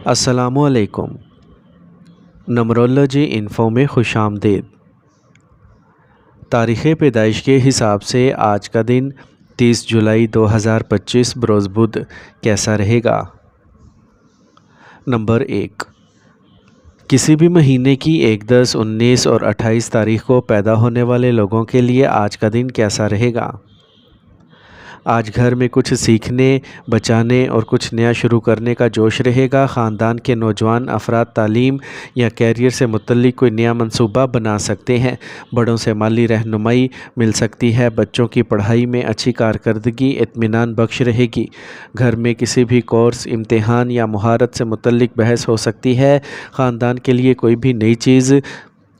السلام علیکم۔ نمرولوجی انفو میں خوش آمدید۔ تاریخ پیدائش کے حساب سے آج کا دن 30 جولائی 2025 بروز بدھ کیسا رہے گا؟ نمبر 1، کسی بھی مہینے کی 1، 10، 19 اور 28 تاریخ کو پیدا ہونے والے لوگوں کے لیے آج کا دن کیسا رہے گا؟ آج گھر میں کچھ سیکھنے، بچانے اور کچھ نیا شروع کرنے کا جوش رہے گا۔ خاندان کے نوجوان افراد تعلیم یا کیریئر سے متعلق کوئی نیا منصوبہ بنا سکتے ہیں۔ بڑوں سے مالی رہنمائی مل سکتی ہے۔ بچوں کی پڑھائی میں اچھی کارکردگی اطمینان بخش رہے گی۔ گھر میں کسی بھی کورس، امتحان یا مہارت سے متعلق بحث ہو سکتی ہے۔ خاندان کے لیے کوئی بھی نئی چیز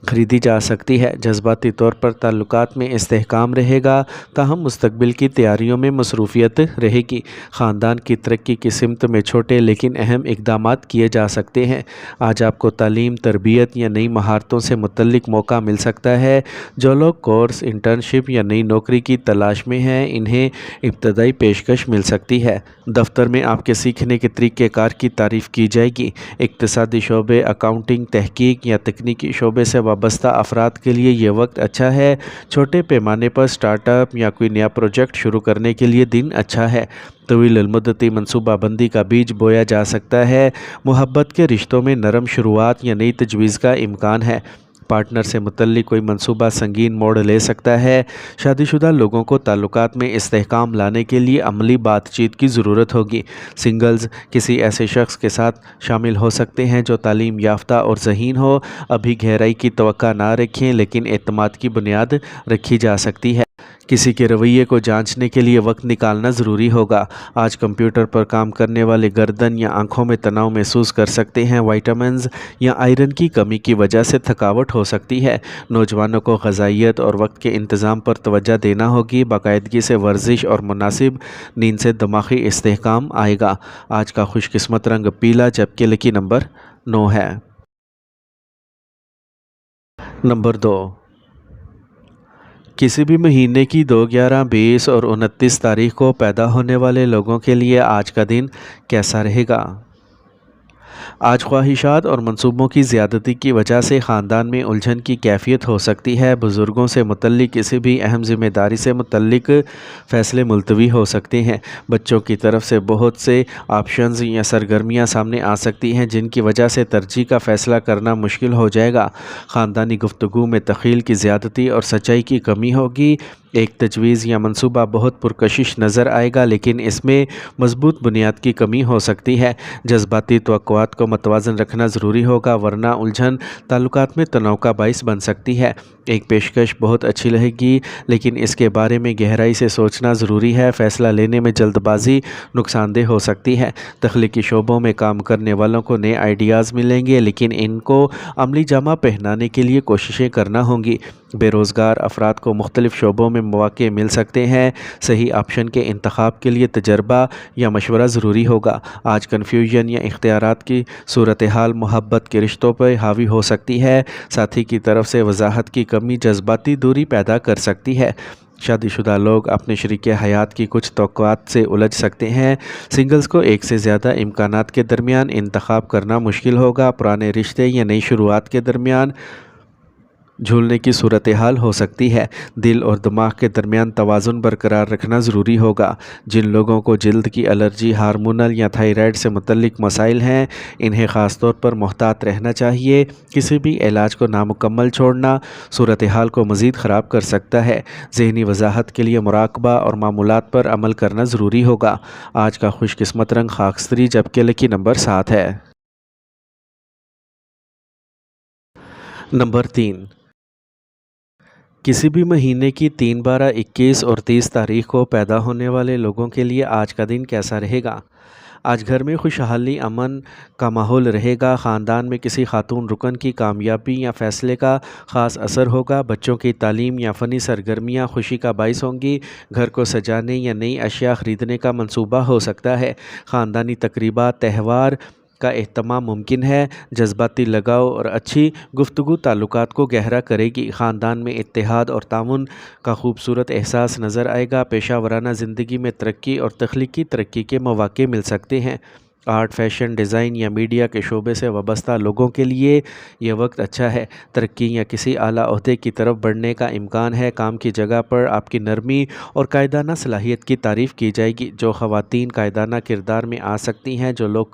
خریدی جا سکتی ہے۔ جذباتی طور پر تعلقات میں استحکام رہے گا، تاہم مستقبل کی تیاریوں میں مصروفیت رہے گی۔ خاندان کی ترقی کی سمت میں چھوٹے لیکن اہم اقدامات کیے جا سکتے ہیں۔ آج آپ کو تعلیم، تربیت یا نئی مہارتوں سے متعلق موقع مل سکتا ہے۔ جو لوگ کورس، انٹرنشپ یا نئی نوکری کی تلاش میں ہیں، انہیں ابتدائی پیشکش مل سکتی ہے۔ دفتر میں آپ کے سیکھنے کے طریقہ کار کی تعریف کی جائے گی۔ اقتصادی شعبے، اکاؤنٹنگ، تحقیق یا تکنیکی شعبے سے وابستہ افراد کے لیے یہ وقت اچھا ہے۔ چھوٹے پیمانے پر سٹارٹ اپ یا کوئی نیا پروجیکٹ شروع کرنے کے لیے دن اچھا ہے۔ طویل المدتی منصوبہ بندی کا بیج بویا جا سکتا ہے۔ محبت کے رشتوں میں نرم شروعات یا نئی تجویز کا امکان ہے۔ پارٹنر سے متعلق کوئی منصوبہ سنگین موڑ لے سکتا ہے۔ شادی شدہ لوگوں کو تعلقات میں استحکام لانے کے لیے عملی بات چیت کی ضرورت ہوگی۔ سنگلز کسی ایسے شخص کے ساتھ شامل ہو سکتے ہیں جو تعلیم یافتہ اور ذہین ہو۔ ابھی گہرائی کی توقع نہ رکھیں، لیکن اعتماد کی بنیاد رکھی جا سکتی ہے۔ کسی کے رویے کو جانچنے کے لیے وقت نکالنا ضروری ہوگا۔ آج کمپیوٹر پر کام کرنے والے گردن یا آنکھوں میں تناؤ محسوس کر سکتے ہیں۔ وائٹامنز یا آئرن کی کمی کی وجہ سے تھکاوٹ ہو سکتی ہے۔ نوجوانوں کو غذائیت اور وقت کے انتظام پر توجہ دینا ہوگی۔ باقاعدگی سے ورزش اور مناسب نیند سے دماغی استحکام آئے گا۔ آج کا خوش قسمت رنگ پیلا، جبکہ لکی نمبر 9 ہے۔ نمبر 2، کسی بھی مہینے کی 2، 11، 20 اور 29 تاریخ کو پیدا ہونے والے لوگوں کے لیے آج کا دن کیسا رہے گا؟ آج خواہشات اور منصوبوں کی زیادتی کی وجہ سے خاندان میں الجھن کی کیفیت ہو سکتی ہے۔ بزرگوں سے متعلق کسی بھی اہم ذمہ داری سے متعلق فیصلے ملتوی ہو سکتے ہیں۔ بچوں کی طرف سے بہت سے آپشنز یا سرگرمیاں سامنے آ سکتی ہیں، جن کی وجہ سے ترجیح کا فیصلہ کرنا مشکل ہو جائے گا۔ خاندانی گفتگو میں تخیل کی زیادتی اور سچائی کی کمی ہوگی۔ ایک تجویز یا منصوبہ بہت پرکشش نظر آئے گا، لیکن اس میں مضبوط بنیاد کی کمی ہو سکتی ہے۔ جذباتی توقعات کو متوازن رکھنا ضروری ہوگا، ورنہ الجھن تعلقات میں تناؤ کا باعث بن سکتی ہے۔ ایک پیشکش بہت اچھی لگے گی، لیکن اس کے بارے میں گہرائی سے سوچنا ضروری ہے۔ فیصلہ لینے میں جلد بازی نقصان دہ ہو سکتی ہے۔ تخلیقی شعبوں میں کام کرنے والوں کو نئے آئیڈیاز ملیں گے، لیکن ان کو عملی جامہ پہنانے کے لیے کوششیں کرنا ہوں گی۔ بے روزگار افراد کو مختلف شعبوں میں مواقع مل سکتے ہیں۔ صحیح آپشن کے انتخاب کے لیے تجربہ یا مشورہ ضروری ہوگا۔ آج کنفیوژن یا اختیارات کی صورتحال محبت کے رشتوں پر حاوی ہو سکتی ہے۔ ساتھی کی طرف سے وضاحت کی کمی جذباتی دوری پیدا کر سکتی ہے۔ شادی شدہ لوگ اپنے شریک حیات کی کچھ توقعات سے الجھ سکتے ہیں۔ سنگلز کو ایک سے زیادہ امکانات کے درمیان انتخاب کرنا مشکل ہوگا۔ پرانے رشتے یا نئی شروعات کے درمیان جھولنے کی صورتحال ہو سکتی ہے۔ دل اور دماغ کے درمیان توازن برقرار رکھنا ضروری ہوگا۔ جن لوگوں کو جلد کی الرجی، ہارمونل یا تھائرائیڈ سے متعلق مسائل ہیں، انہیں خاص طور پر محتاط رہنا چاہیے۔ کسی بھی علاج کو نامکمل چھوڑنا صورتحال کو مزید خراب کر سکتا ہے۔ ذہنی وضاحت کے لیے مراقبہ اور معمولات پر عمل کرنا ضروری ہوگا۔ آج کا خوش قسمت رنگ خاکستری، جبکہ لکی نمبر 7 ہے۔ نمبر 3، کسی بھی مہینے کی 3، 12، 21 اور 30 تاریخ کو پیدا ہونے والے لوگوں کے لیے آج کا دن کیسا رہے گا؟ آج گھر میں خوشحالی، امن کا ماحول رہے گا۔ خاندان میں کسی خاتون رکن کی کامیابی یا فیصلے کا خاص اثر ہوگا۔ بچوں کی تعلیم یا فنی سرگرمیاں خوشی کا باعث ہوں گی۔ گھر کو سجانے یا نئی اشیاء خریدنے کا منصوبہ ہو سکتا ہے۔ خاندانی تقریبات، تہوار کا اہتمام ممکن ہے۔ جذباتی لگاؤ اور اچھی گفتگو تعلقات کو گہرا کرے گی۔ خاندان میں اتحاد اور تعاون کا خوبصورت احساس نظر آئے گا۔ پیشہ ورانہ زندگی میں ترقی اور تخلیقی ترقی کے مواقع مل سکتے ہیں۔ آرٹ، فیشن، ڈیزائن یا میڈیا کے شعبے سے وابستہ لوگوں کے لیے یہ وقت اچھا ہے۔ ترقی یا کسی اعلیٰ عہدے کی طرف بڑھنے کا امکان ہے۔ کام کی جگہ پر آپ کی نرمی اور قائدانہ صلاحیت کی تعریف کی جائے گی۔ جو خواتین قائدانہ کردار میں آ سکتی ہیں، جو لوگ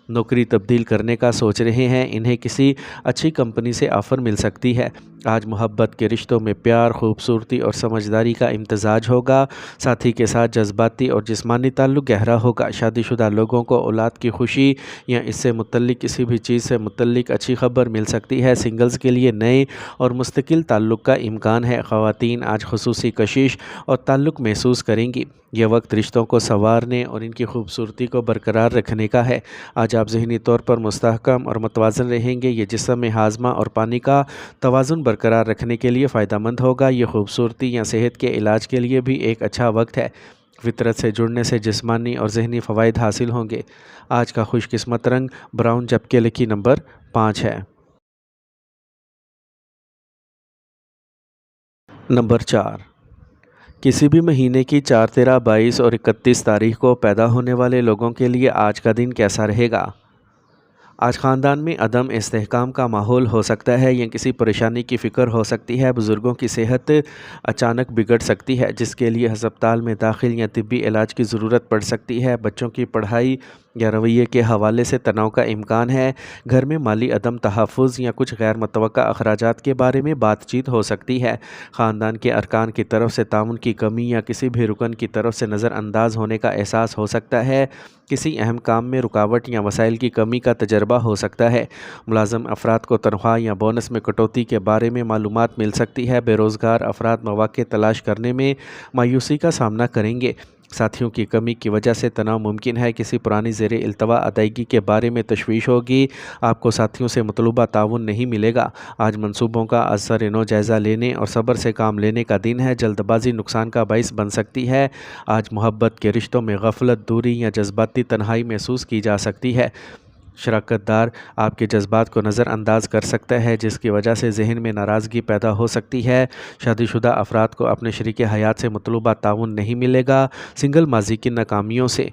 نوکری تبدیل کرنے کا سوچ رہے ہیں، انہیں کسی اچھی کمپنی سے آفر مل سکتی ہے۔ آج محبت کے رشتوں میں پیار، خوبصورتی اور سمجھداری کا امتزاج ہوگا۔ ساتھی کے ساتھ جذباتی اور جسمانی تعلق گہرا ہوگا۔ شادی شدہ لوگوں کو اولاد کی خوشی یا اس سے متعلق کسی بھی چیز سے متعلق اچھی خبر مل سکتی ہے۔ سنگلز کے لیے نئے اور مستقل تعلق کا امکان ہے۔ خواتین آج خصوصی کشش اور تعلق محسوس کریں گی۔ یہ وقت رشتوں کو سنوارنے اور ان کی خوبصورتی کو برقرار رکھنے کا ہے۔ آج آپ ذہنی طور پر مستحکم اور متوازن رہیں گے۔ یہ جسم میں ہاضمہ اور پانی کا توازن برقرار رکھنے کے لیے فائدہ مند ہوگا۔ یہ خوبصورتی یا صحت کے علاج کے لیے بھی ایک اچھا وقت ہے۔ فطرت سے جڑنے سے جسمانی اور ذہنی فوائد حاصل ہوں گے۔ آج کا خوش قسمت رنگ براؤن، جبکہ لکی نمبر 5 ہے۔ نمبر 4، کسی بھی مہینے کی 4، 13، 22 اور 31 تاریخ کو پیدا ہونے والے لوگوں کے لیے آج کا دن کیسا رہے گا؟ آج خاندان میں عدم استحکام کا ماحول ہو سکتا ہے یا کسی پریشانی کی فکر ہو سکتی ہے۔ بزرگوں کی صحت اچانک بگڑ سکتی ہے، جس کے لیے ہسپتال میں داخل یا طبی علاج کی ضرورت پڑ سکتی ہے۔ بچوں کی پڑھائی یا رویے کے حوالے سے تناؤ کا امکان ہے۔ گھر میں مالی عدم تحفظ یا کچھ غیر متوقع اخراجات کے بارے میں بات چیت ہو سکتی ہے۔ خاندان کے ارکان کی طرف سے تعاون کی کمی یا کسی بھی رکن کی طرف سے نظر انداز ہونے کا احساس ہو سکتا ہے۔ کسی اہم کام میں رکاوٹ یا وسائل کی کمی کا تجربہ ہو سکتا ہے۔ ملازم افراد کو تنخواہ یا بونس میں کٹوتی کے بارے میں معلومات مل سکتی ہے۔ بے روزگار افراد مواقع تلاش کرنے میں مایوسی کا سامنا کریں گے۔ ساتھیوں کی کمی کی وجہ سے تناؤ ممکن ہے۔ کسی پرانی زیر التوا ادائیگی کے بارے میں تشویش ہوگی۔ آپ کو ساتھیوں سے مطلوبہ تعاون نہیں ملے گا۔ آج منصوبوں کا از سر نو جائزہ لینے اور صبر سے کام لینے کا دن ہے۔ جلد بازی نقصان کا باعث بن سکتی ہے۔ آج محبت کے رشتوں میں غفلت، دوری یا جذباتی تنہائی محسوس کی جا سکتی ہے۔ شراکت دار آپ کے جذبات کو نظر انداز کر سکتا ہے، جس کی وجہ سے ذہن میں ناراضگی پیدا ہو سکتی ہے۔ شادی شدہ افراد کو اپنے شریک حیات سے مطلوبہ تعاون نہیں ملے گا۔ سنگل ماضی کی ناکامیوں سے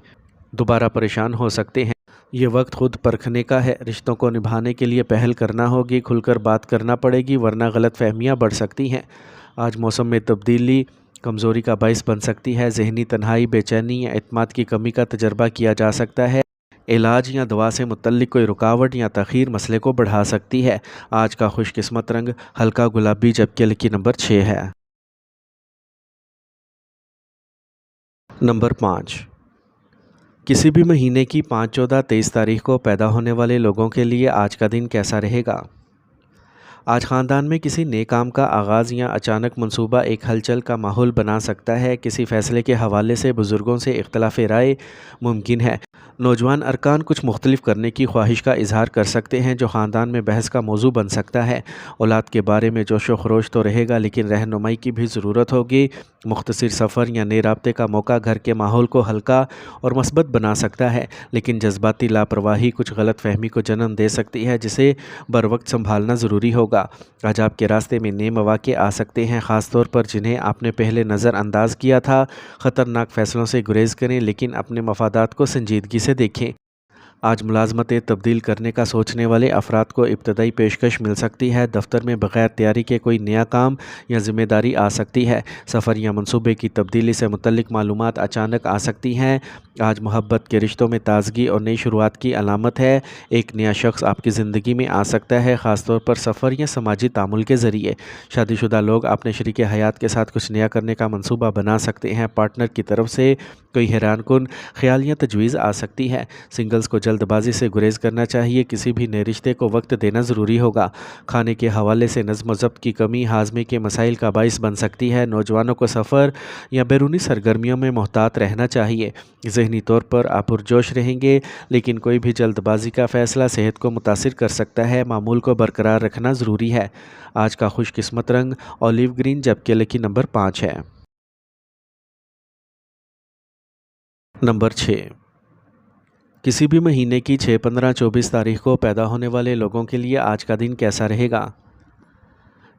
دوبارہ پریشان ہو سکتے ہیں۔ یہ وقت خود پرکھنے کا ہے۔ رشتوں کو نبھانے کے لیے پہل کرنا ہوگی، کھل کر بات کرنا پڑے گی، ورنہ غلط فہمیاں بڑھ سکتی ہیں۔ آج موسم میں تبدیلی کمزوری کا باعث بن سکتی ہے۔ ذہنی تنہائی، بے چینی یا اعتماد کی کمی کا تجربہ کیا جا سکتا ہے۔ علاج یا دوا سے متعلق کوئی رکاوٹ یا تاخیر مسئلے کو بڑھا سکتی ہے۔ آج کا خوش قسمت رنگ ہلکا گلابی، جبکہ لکی نمبر 6 ہے۔ نمبر 5، کسی بھی مہینے کی 5، 14، 23 تاریخ کو پیدا ہونے والے لوگوں کے لیے آج کا دن کیسا رہے گا؟ آج خاندان میں کسی نئے کام کا آغاز یا اچانک منصوبہ ایک ہلچل کا ماحول بنا سکتا ہے۔ کسی فیصلے کے حوالے سے بزرگوں سے اختلاف رائے ممکن ہے۔ نوجوان ارکان کچھ مختلف کرنے کی خواہش کا اظہار کر سکتے ہیں، جو خاندان میں بحث کا موضوع بن سکتا ہے۔ اولاد کے بارے میں جوش و خروش تو رہے گا، لیکن رہنمائی کی بھی ضرورت ہوگی۔ مختصر سفر یا نئے رابطے کا موقع گھر کے ماحول کو ہلکا اور مثبت بنا سکتا ہے، لیکن جذباتی لاپرواہی کچھ غلط فہمی کو جنم دے سکتی ہے، جسے بروقت سنبھالنا ضروری ہوگا۔ آج آپ کے راستے میں نئے مواقع آ سکتے ہیں، خاص طور پر جنہیں آپ نے پہلے نظر انداز کیا تھا۔ خطرناک فیصلوں سے گریز کریں، لیکن اپنے مفادات کو سنجیدگی سے دیکھیں۔ آج ملازمتیں تبدیل کرنے کا سوچنے والے افراد کو ابتدائی پیشکش مل سکتی ہے۔ دفتر میں بغیر تیاری کے کوئی نیا کام یا ذمہ داری آ سکتی ہے۔ سفر یا منصوبے کی تبدیلی سے متعلق معلومات اچانک آ سکتی ہیں۔ آج محبت کے رشتوں میں تازگی اور نئی شروعات کی علامت ہے۔ ایک نیا شخص آپ کی زندگی میں آ سکتا ہے، خاص طور پر سفر یا سماجی تعامل کے ذریعے۔ شادی شدہ لوگ اپنے شریک حیات کے ساتھ کچھ نیا کرنے کا منصوبہ بنا سکتے ہیں۔ پارٹنر کی طرف سے کوئی حیران کن خیال یا تجویز آ سکتی ہے۔ سنگلز کو جلد بازی سے گریز کرنا چاہیے۔ کسی بھی نئے رشتے کو وقت دینا ضروری ہوگا۔ کھانے کے حوالے سے نظم و ضبط کی کمی ہاضمے کے مسائل کا باعث بن سکتی ہے۔ نوجوانوں کو سفر یا بیرونی سرگرمیوں میں محتاط رہنا چاہیے۔ ذہنی طور پر آپ پرجوش رہیں گے، لیکن کوئی بھی جلد بازی کا فیصلہ صحت کو متاثر کر سکتا ہے۔ معمول کو برقرار رکھنا ضروری ہے۔ آج کا خوش قسمت رنگ اولیو گرین، جبکہ لکی نمبر 5 ہے۔ نمبر 6، کسی بھی مہینے کی 6، 15، 24 تاریخ کو پیدا ہونے والے لوگوں کے لیے آج کا دن کیسا رہے گا؟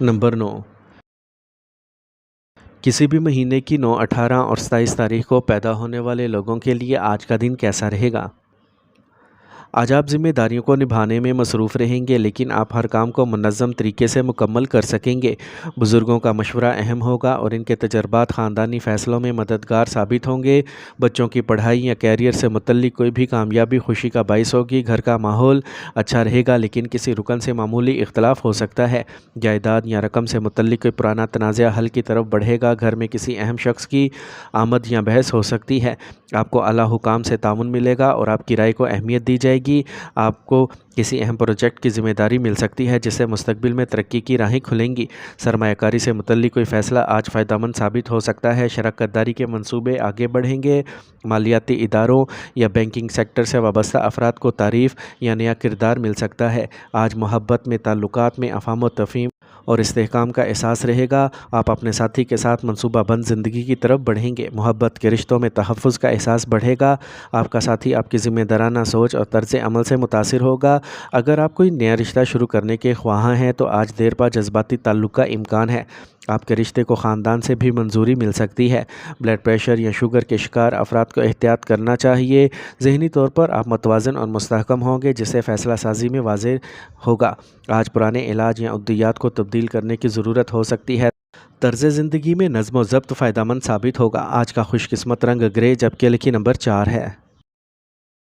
نمبر 9، کسی بھی مہینے کی 9، 18 اور 27 تاریخ کو پیدا ہونے والے لوگوں کے لیے آج کا دن کیسا رہے گا؟ آج آپ ذمہ داریوں کو نبھانے میں مصروف رہیں گے، لیکن آپ ہر کام کو منظم طریقے سے مکمل کر سکیں گے۔ بزرگوں کا مشورہ اہم ہوگا اور ان کے تجربات خاندانی فیصلوں میں مددگار ثابت ہوں گے۔ بچوں کی پڑھائی یا کیریئر سے متعلق کوئی بھی کامیابی خوشی کا باعث ہوگی۔ گھر کا ماحول اچھا رہے گا، لیکن کسی رکن سے معمولی اختلاف ہو سکتا ہے۔ جائیداد یا رقم سے متعلق کوئی پرانا تنازع حل کی طرف بڑھے گا۔ گھر میں کسی اہم شخص کی آمد یا بحث ہو سکتی ہے۔ آپ کو اعلیٰ حکام سے تعاون ملے گا اور آپ کی رائے کو اہمیت دی جائے گی۔ آپ کو کسی اہم پروجیکٹ کی ذمہ داری مل سکتی ہے، جس سے مستقبل میں ترقی کی راہیں کھلیں گی۔ سرمایہ کاری سے متعلق کوئی فیصلہ آج فائدہ مند ثابت ہو سکتا ہے۔ شراکت داری کے منصوبے آگے بڑھیں گے۔ مالیاتی اداروں یا بینکنگ سیکٹر سے وابستہ افراد کو تعریف یا نیا کردار مل سکتا ہے۔ آج محبت میں، تعلقات میں افہام و تفہیم اور استحکام کا احساس رہے گا۔ آپ اپنے ساتھی کے ساتھ منصوبہ بند زندگی کی طرف بڑھیں گے۔ محبت کے رشتوں میں تحفظ کا احساس بڑھے گا۔ آپ کا ساتھی آپ کی ذمہ دارانہ سوچ اور طرز عمل سے متاثر ہوگا۔ اگر آپ کوئی نیا رشتہ شروع کرنے کے خواہاں ہیں تو آج دیر پا جذباتی تعلق کا امکان ہے۔ آپ کے رشتے کو خاندان سے بھی منظوری مل سکتی ہے۔ بلڈ پریشر یا شوگر کے شکار افراد کو احتیاط کرنا چاہیے۔ ذہنی طور پر آپ متوازن اور مستحکم ہوں گے، جس سے فیصلہ سازی میں واضح ہوگا۔ آج پرانے علاج یا ادویات کو تبدیل کرنے کی ضرورت ہو سکتی ہے۔ طرز زندگی میں نظم و ضبط فائدہ مند ثابت ہوگا۔ آج کا خوش قسمت رنگ گرے، جبکہ لکی نمبر 4 ہے۔